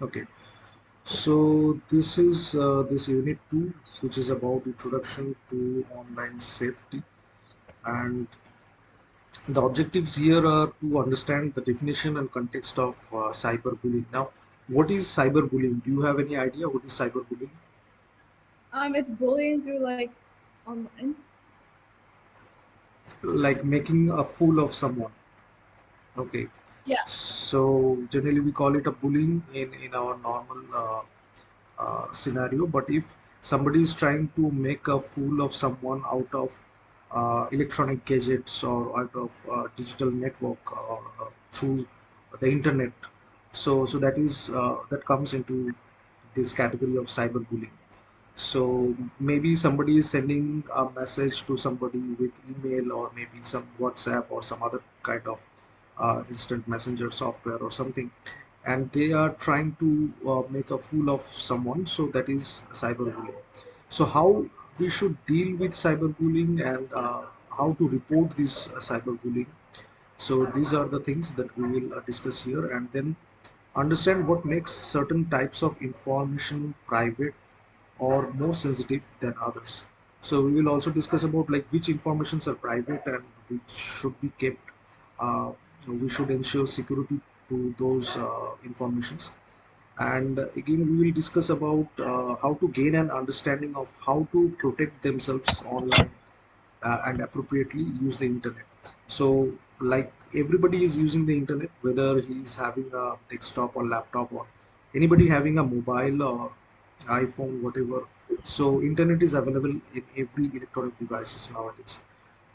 Okay, so this is this unit 2, which is about introduction to online safety, and the objectives here are to understand the definition and context of cyberbullying. Now, what is cyberbullying? Do you have any idea what is cyberbullying? It's bullying through like online. Like making a fool of someone. Okay, Yeah. so generally we call it a bullying in our normal scenario. But if somebody is trying to make a fool of someone out of electronic gadgets or out of digital network or through the internet, so that is that comes into this category of cyberbullying. So maybe somebody is sending a message to somebody with email or maybe some WhatsApp or some other kind of instant messenger software or something, and they are trying to make a fool of someone. So that is cyberbullying. So how we should deal with cyberbullying and how to report this cyberbullying. So these are the things that we will discuss here, and then understand what makes certain types of information private or more sensitive than others. So we will also discuss about like which informations are private and which should be kept. We should ensure security to those informations. And again, we will discuss about how to gain an understanding of how to protect themselves online and appropriately use the internet. So, like everybody is using the internet, whether he's having a desktop or laptop or anybody having a mobile or iPhone, whatever. So, internet is available in every electronic devices nowadays.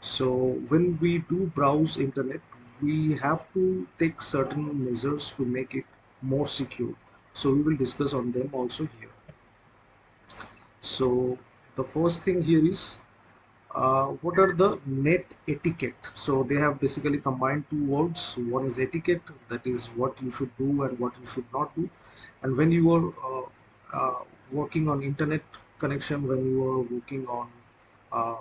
So, when we do browse internet, we have to take certain measures to make it more secure. So, we will discuss on them also here. So, the first thing here is what are the net etiquette. So they have basically combined two words. One is etiquette, that is what you should do and what you should not do. And when you are working on internet connection, when you are working uh,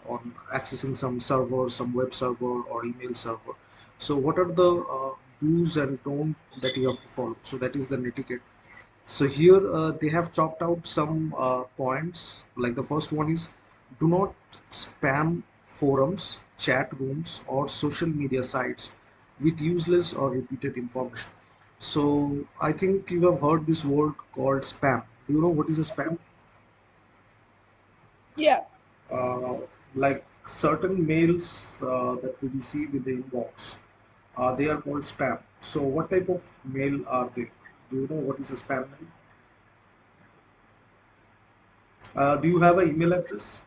on accessing some server, some web server or email server, so what are the do's and don'ts that you have to follow? So that is the etiquette. So here they have chopped out some points. Like the first one is, do not spam forums, chat rooms, or social media sites with useless or repeated information. So I think you have heard this word called spam. Do you know what is a spam? Yeah. Uh, like certain mails that we receive in the inbox, they are called spam. So what type of mail are they? Do you know what is a spam mail? Do you have an email address?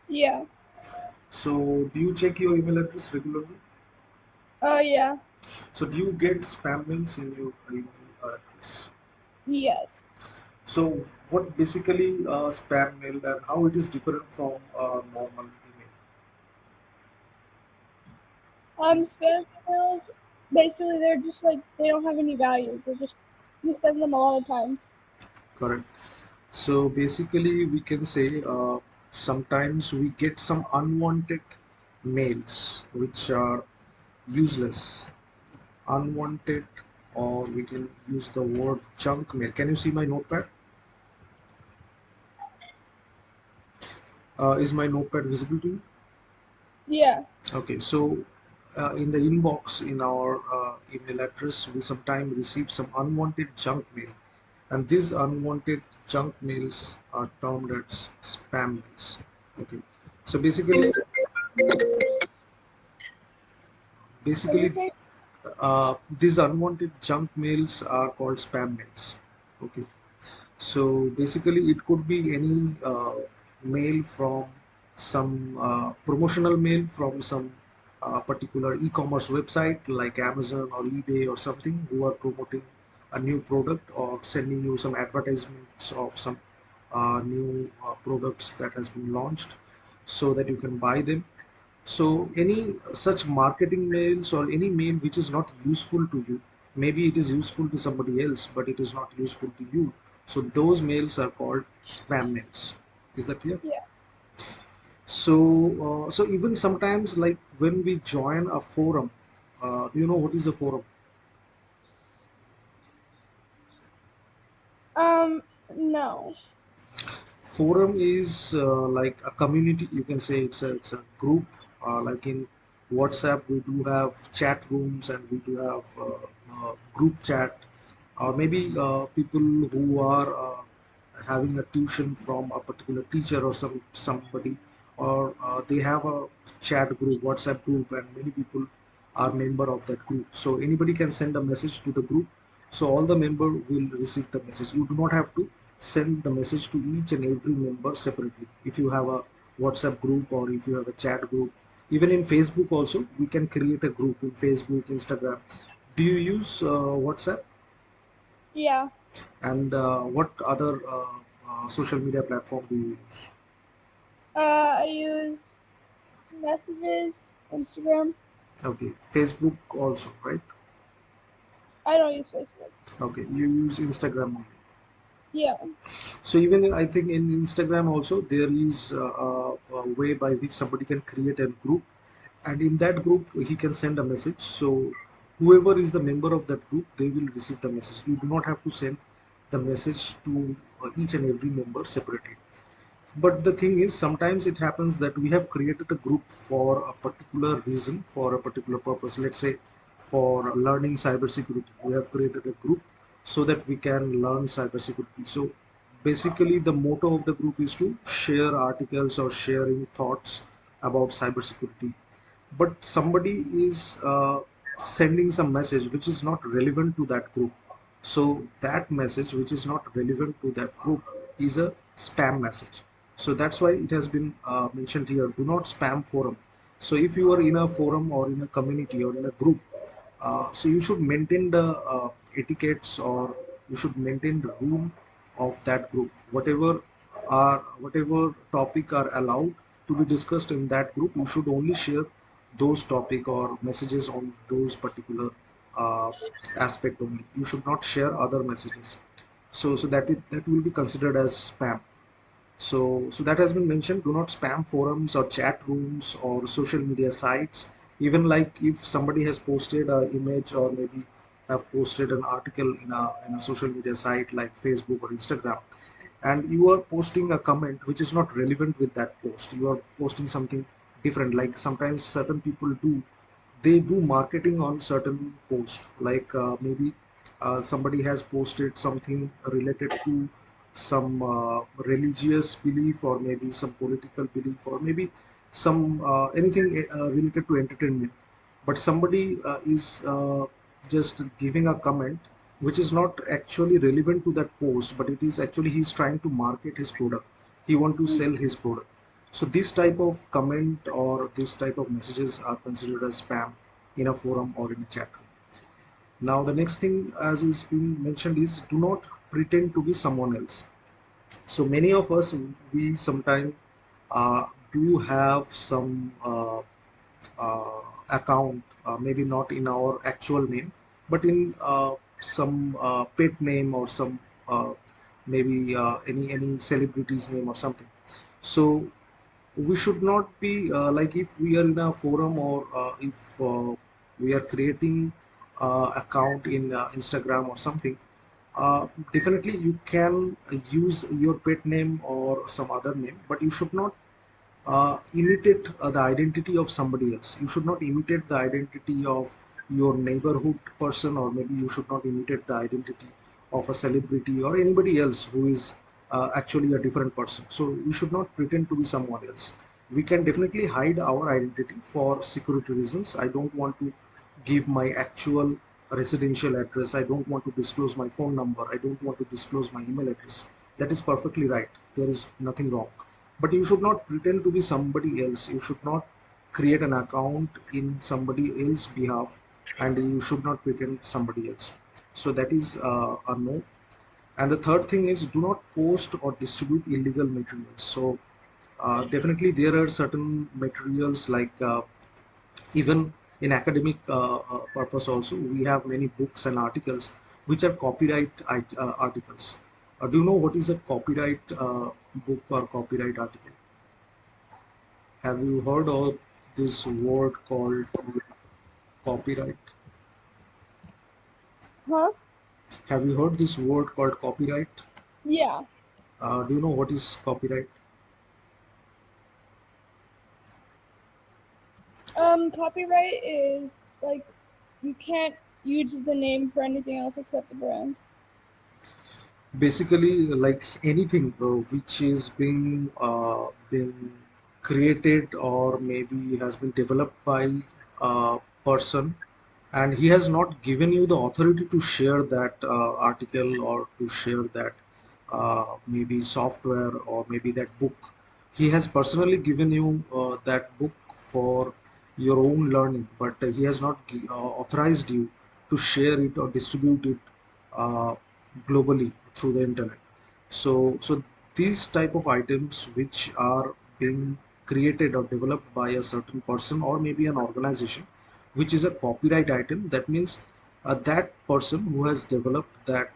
Yeah. So, do you check your email address regularly? Oh yeah. So, do you get spam mails in your email address? Yes. So, what basically spam mail and how it is different from normal email? Spam emails, basically they're just like they don't have any value. They're just you send them a lot of times. Correct. So, basically, we can say sometimes we get some unwanted mails which are useless, unwanted, or we can use the word junk mail. Can you see my notepad? Is my notepad visible to you? Yeah. Okay, so in the inbox in our email address, we sometimes receive some unwanted junk mail, and these unwanted junk mails are termed as spam mails. Okay, so What did you basically, say? these unwanted junk mails are called spam mails. Okay, so basically, it could be any mail from some promotional mail from some particular e-commerce website like Amazon or eBay or something who are promoting a new product or sending you some advertisements of some new products that has been launched so that you can buy them. So any such marketing mails or any mail which is not useful to you, maybe it is useful to somebody else, but it is not useful to you. So those mails are called spam mails. Is that clear? Yeah. So even sometimes like when we join a forum, do you know what is a forum? No. Forum is like a community. You can say it's a group. Like in WhatsApp, we do have chat rooms and we do have group chat. Or maybe people who are having a tuition from a particular teacher or somebody, or they have a chat group, WhatsApp group, and many people are member of that group. So anybody can send a message to the group, so all the member will receive the message. You do not have to send the message to each and every member separately. If you have a WhatsApp group or if you have a chat group, even in Facebook also, we can create a group in Facebook, Instagram. Do you use WhatsApp? Yeah. And what other social media platform do you use? I use messages, Instagram. Okay, Facebook also, right? I don't use Facebook. Okay, you use Instagram only. Yeah. So even I think in Instagram also there is a way by which somebody can create a group, and in that group he can send a message. So whoever is the member of that group, they will receive the message. You do not have to send the message to each and every member separately. But the thing is, sometimes it happens that we have created a group for a particular reason, for a particular purpose. Let's say for learning cybersecurity, we have created a group so that we can learn cybersecurity. So basically, the motto of the group is to share articles or sharing thoughts about cybersecurity, but somebody is sending some message which is not relevant to that group. So that message which is not relevant to that group is a spam message. So that's why it has been mentioned here, do not spam forum. So if you are in a forum or in a community or in a group, so you should maintain the etiquettes, or you should maintain the rule of that group. Whatever topic are allowed to be discussed in that group, you should only share those topic or messages on those particular uh, aspect only. You should not share other messages. So that will be considered as spam. So that has been mentioned. Do not spam forums or chat rooms or social media sites. Even like if somebody has posted an image or maybe have posted an article in a social media site like Facebook or Instagram, and you are posting a comment which is not relevant with that post. You are posting something different. Like sometimes certain people do, they do marketing on certain post. Like maybe somebody has posted something related to some religious belief, or maybe some political belief, or maybe some anything related to entertainment, but somebody is just giving a comment which is not actually relevant to that post, but it is actually he's trying to market his product. He want to sell his product. So this type of comment or this type of messages are considered as spam in a forum or in a chat room. Now the next thing, as is being mentioned, is do not pretend to be someone else. So many of us, we sometimes do have some account, maybe not in our actual name, but in some pet name, or some maybe any celebrity's name or something. So we should not be like, if we are in a forum, or if we are creating account in Instagram or something, uh, definitely you can use your pet name or some other name, but you should not imitate the identity of somebody else. You should not imitate the identity of your neighborhood person, or maybe you should not imitate the identity of a celebrity or anybody else who is actually a different person. So we should not pretend to be someone else. We can definitely hide our identity for security reasons. I don't want to give my actual residential address. I don't want to disclose my phone number. I don't want to disclose my email address. That is perfectly right. There is nothing wrong, but you should not pretend to be somebody else. You should not create an account in somebody else's behalf, and you should not pretend somebody else. So that is a no. And the third thing is, do not post or distribute illegal materials. So definitely there are certain materials like even in academic purpose also, we have many books and articles which are articles. Do you know what is a copyright book or copyright article? Have you heard of this word called copyright? Huh? Have you heard this word called copyright? Yeah. Do you know what is copyright? Copyright is like you can't use the name for anything else except the brand. Basically, like anything which is being created or maybe has been developed by a person, and he has not given you the authority to share that article or to share that maybe software or maybe that book. He has personally given you that book for your own learning, but he has not authorized you to share it or distribute it uh, globally through the internet. So these type of items which are being created or developed by a certain person or maybe an organization, which is a copyright item, that means that person who has developed that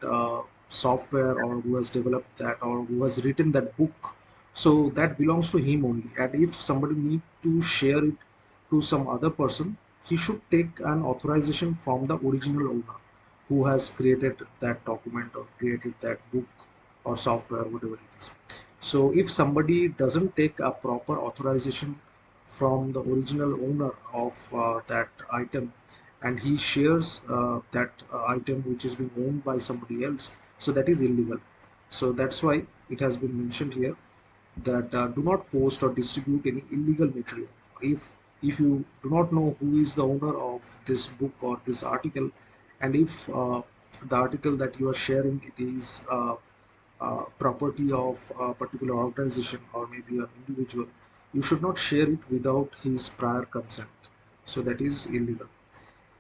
software or who has developed that or who has written that book, so that belongs to him only. And if somebody need to share it to some other person, he should take an authorization from the original owner who has created that document or created that book or software, whatever it is. So if somebody doesn't take a proper authorization from the original owner of that item, and he shares that item which is being owned by somebody else, so that is illegal. So that's why it has been mentioned here that do not post or distribute any illegal material. If you do not know who is the owner of this book or this article, and if the article that you are sharing, it is property of a particular organization or maybe an individual, you should not share it without his prior consent. So that is illegal.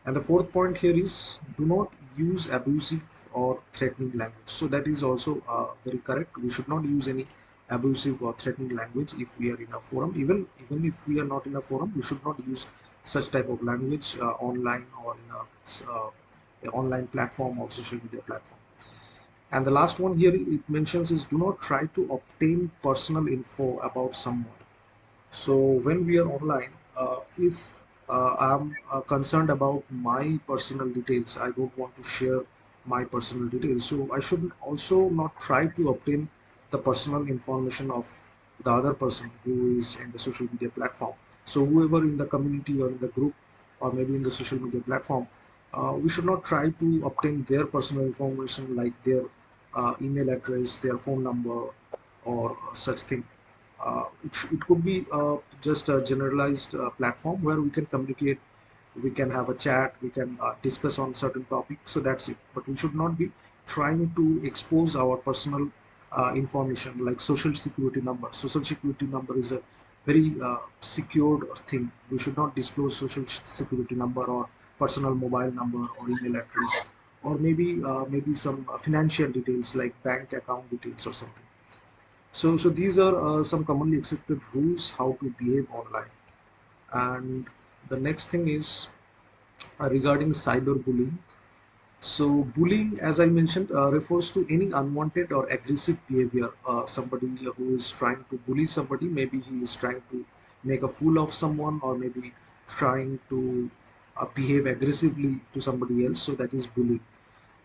And the fourth point here is do not use abusive or threatening language. So that is also very correct. We should not use any abusive or threatening language if we are in a forum. Even if we are not in a forum, we should not use such type of language online or in a online platform or social media platform. And the last one here it mentions is do not try to obtain personal info about someone. So when we are online, if I'm concerned about my personal details, I don't want to share my personal details. So I should also not try to obtain the personal information of the other person who is in the social media platform. So whoever in the community or in the group or maybe in the social media platform, we should not try to obtain their personal information like their email address, their phone number, or such thing. It could be just a generalized platform where we can communicate, we can have a chat, we can discuss on certain topics. So that's it. But we should not be trying to expose our personal information like social security number. Social security number is a very secured thing. We should not disclose social security number or personal mobile number or email address or maybe some financial details like bank account details or something. So these are some commonly accepted rules how to behave online. And the next thing is regarding cyberbullying. So bullying, as I mentioned, refers to any unwanted or aggressive behavior. Somebody who is trying to bully somebody, maybe he is trying to make a fool of someone, or maybe trying to behave aggressively to somebody else. So that is bullying.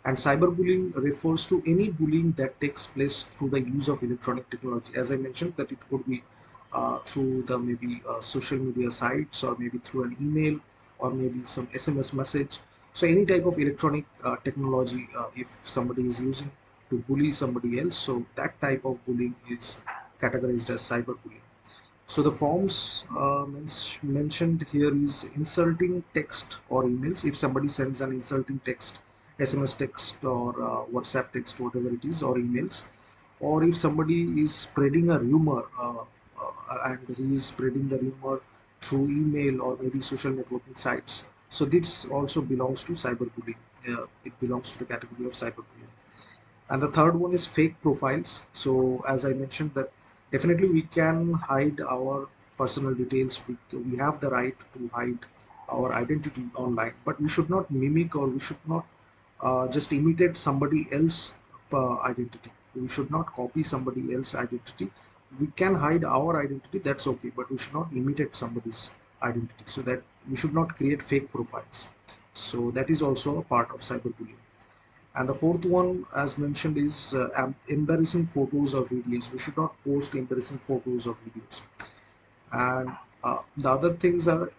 And cyberbullying refers to any bullying that takes place through the use of electronic technology. As I mentioned, that it could be through the maybe social media sites or maybe through an email or maybe some SMS message. So any type of electronic technology, if somebody is using to bully somebody else, so that type of bullying is categorized as cyberbullying. So the forms mentioned here is insulting text or emails. If somebody sends an insulting text, SMS text or WhatsApp text, whatever it is, or emails, or if somebody is spreading a rumor and he is spreading the rumor through email or maybe social networking sites. So this also belongs to cyberbullying. It belongs to the category of cyberbullying. And the third one is fake profiles. So as I mentioned that definitely we can hide our personal details. We have the right to hide our identity online, but we should not mimic or we should not just imitate somebody else identity. We should not copy somebody else identity. We can hide our identity, that's okay, but we should not imitate somebody's identity. So that we should not create fake profiles. So that is also a part of cyberbullying. And the fourth one, as mentioned, is embarrassing photos or videos. We should not post embarrassing photos or videos. And the other things are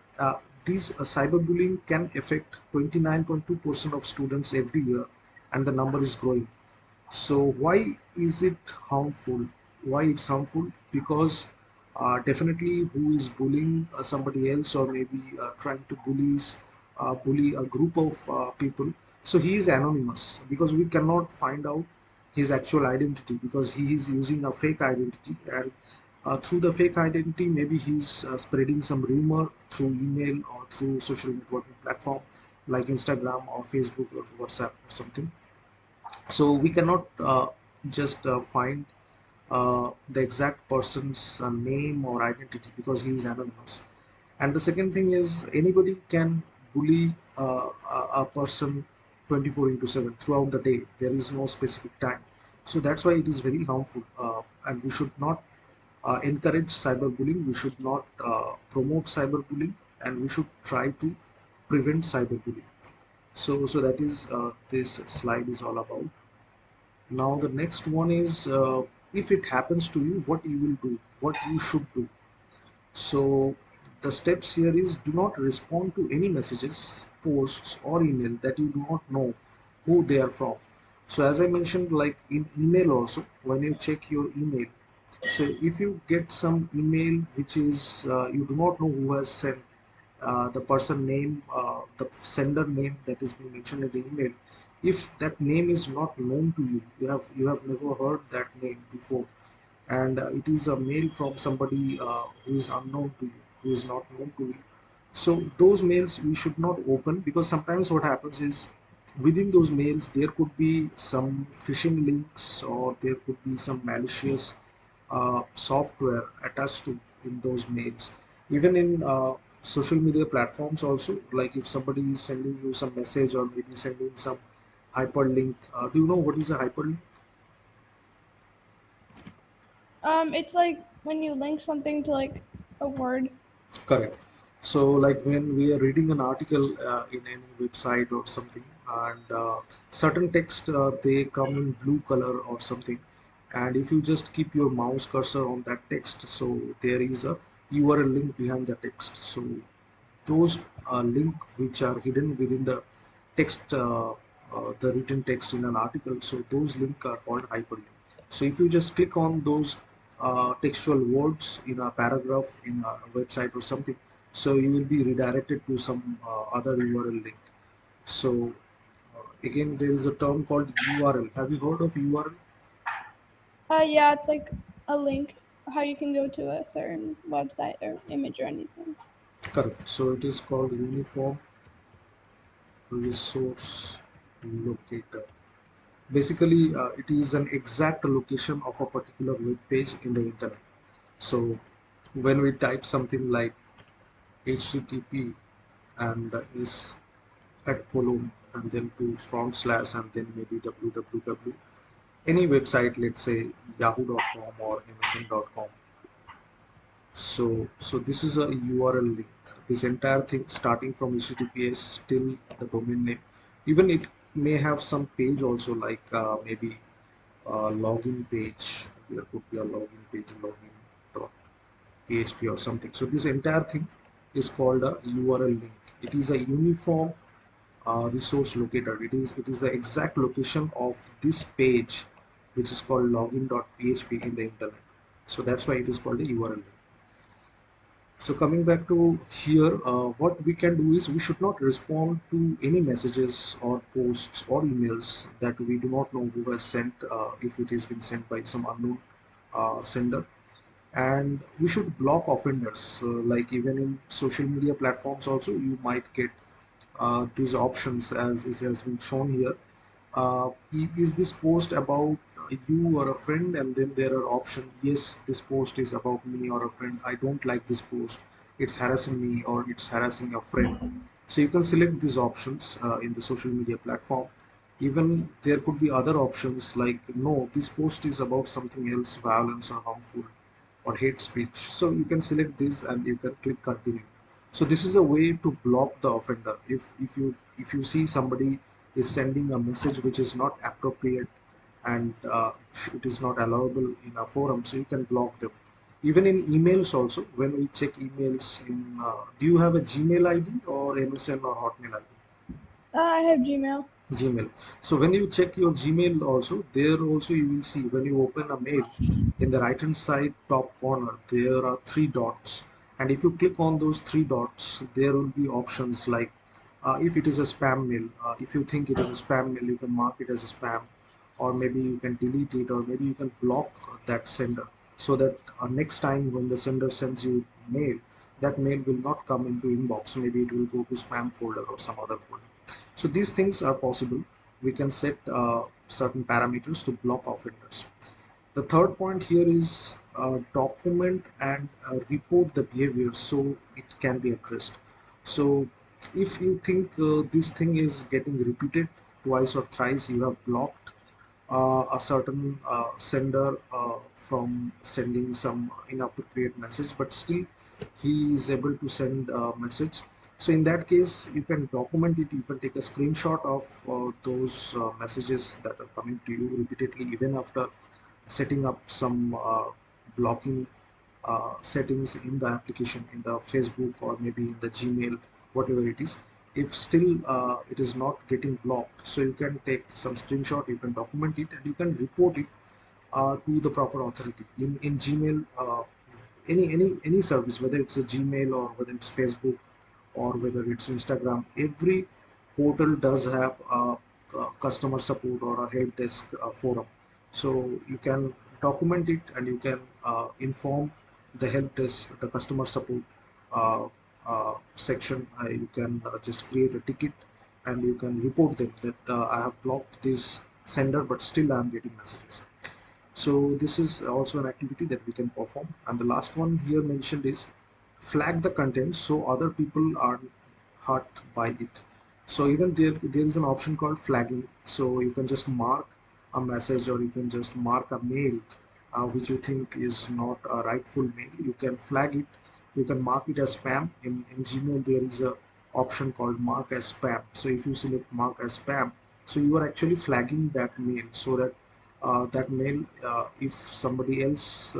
these cyberbullying can affect 29.2% of students every year, and the number is growing. So why is it harmful? Why it's harmful? Because definitely who is bullying somebody else, or maybe trying to bully a group of people. So he is anonymous because we cannot find out his actual identity, because he is using a fake identity, and through the fake identity maybe he's spreading some rumor through email or through social networking platform like Instagram or Facebook or WhatsApp or something. So we cannot just find the exact person's name or identity because he is anonymous. And the second thing is anybody can bully a person 24 into 7 throughout the day. There is no specific time. So that's why it is very harmful, and we should not encourage cyberbullying. We should not promote cyberbullying, and we should try to prevent cyberbullying. So that is this slide is all about. Now the next one is if it happens to you, what you will do, what you should do. So the steps here is do not respond to any messages, posts or email that you do not know who they are from. So as I mentioned, like in email also, when you check your email, so if you get some email which is you do not know who has sent, the person name, the sender name that is being mentioned in the email, if that name is not known to you, you have never heard that name before, and it is a mail from somebody who is unknown to you, who is not known to you. So those mails we should not open, because sometimes what happens is within those mails there could be some phishing links, or there could be some malicious software attached to in those mails. Even in social media platforms also, like if somebody is sending you some message or maybe sending some hyperlink. Do you know what is a hyperlink? It's like when you link something to like a word. Correct. So, like when we are reading an article in any website or something, and certain text they come in blue color or something, and if you just keep your mouse cursor on that text, so there is a URL link behind the text. So those link which are hidden within the text, the written text in an article, so those link are called hyperlink. So if you just click on those textual words in a paragraph in a website or something, so you will be redirected to some other URL link. So again, there is a term called URL. Have you heard of URL? Yeah, it's like a link how you can go to a certain website or image or anything. Correct. So it is called Uniform Resource Locator. Basically, it is an exact location of a particular web page in the internet. So when we type something like HTTP and is at colon and then to front slash and then maybe www, any website, let's say yahoo.com or msn.com. So this is a URL link. This entire thing starting from HTTPS till the domain name. Even it may have some page also, like maybe login page. There could be a login page, login.php or something. So this entire thing is called a URL link. It is a uniform resource locator. It is the exact location of this page, which is called login.php in the internet. So that's why it is called a URL link. So coming back to here, what we can do is we should not respond to any messages or posts or emails that we do not know who has sent, if it has been sent by some unknown sender. And we should block offenders. Like even in social media platforms also, you might get these options as is has been shown here. Is this post about you or a friend? And then there are options. Yes, this post is about me or a friend. I don't like this post. It's harassing me or it's harassing a friend. So you can select these options in the social media platform. Even there could be other options like no, this post is about something else, violence or harmful or hate speech. So you can select this and you can click continue. So this is a way to block the offender. If you see somebody is sending a message which is not appropriate, and it is not allowable in a forum, so you can block them. Even in emails also, when we check emails in, do you have a Gmail ID or MSN or Hotmail ID? I have Gmail. Gmail. So when you check your Gmail also, there also you will see when you open a mail, in the right hand side top corner, there are three dots. And if you click on those three dots, there will be options like if it is a spam mail, if you think it is a spam mail, you can mark it as a spam, or maybe you can delete it, or maybe you can block that sender, so that next time when the sender sends you mail, that mail will not come into inbox. Maybe it will go to spam folder or some other folder. So these things are possible. We can set certain parameters to block offenders. The third point here is document and report the behavior so it can be addressed. So if you think this thing is getting repeated twice or thrice, you have blocked a certain sender from sending some inappropriate message, but still he is able to send a message. So in that case, you can document it. You can take a screenshot of those messages that are coming to you repeatedly, even after setting up some blocking settings in the application, in the Facebook or maybe in the Gmail, whatever it is. If still it is not getting blocked, so you can take some screenshot, you can document it, and you can report it to the proper authority in Gmail. Any service, whether it's a Gmail or whether it's Facebook or whether it's Instagram, every portal does have a customer support or a help desk forum. So you can document it, and you can inform the help desk, the customer support uh, section. You can just create a ticket, and you can report them that I have blocked this sender, but still I'm getting messages. So this is also an activity that we can perform. And the last one here mentioned is flag the content so other people are hurt by it. So even there is an option called flagging. So you can just mark a message, or you can just mark a mail which you think is not a rightful mail. You can flag it. You can mark it as spam. In Gmail there is a option called mark as spam. So if you select mark as spam, so you are actually flagging that mail, so that that mail, if somebody else,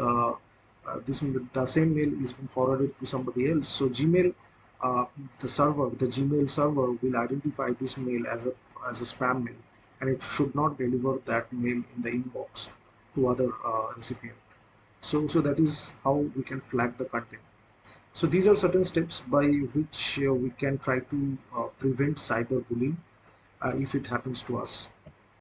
this the same mail is being forwarded to somebody else, so Gmail, uh, the Gmail server will identify this mail as a spam mail, and it should not deliver that mail in the inbox to other recipient. So that is how we can flag the content. So these are certain steps by which we can try to prevent cyberbullying if it happens to us.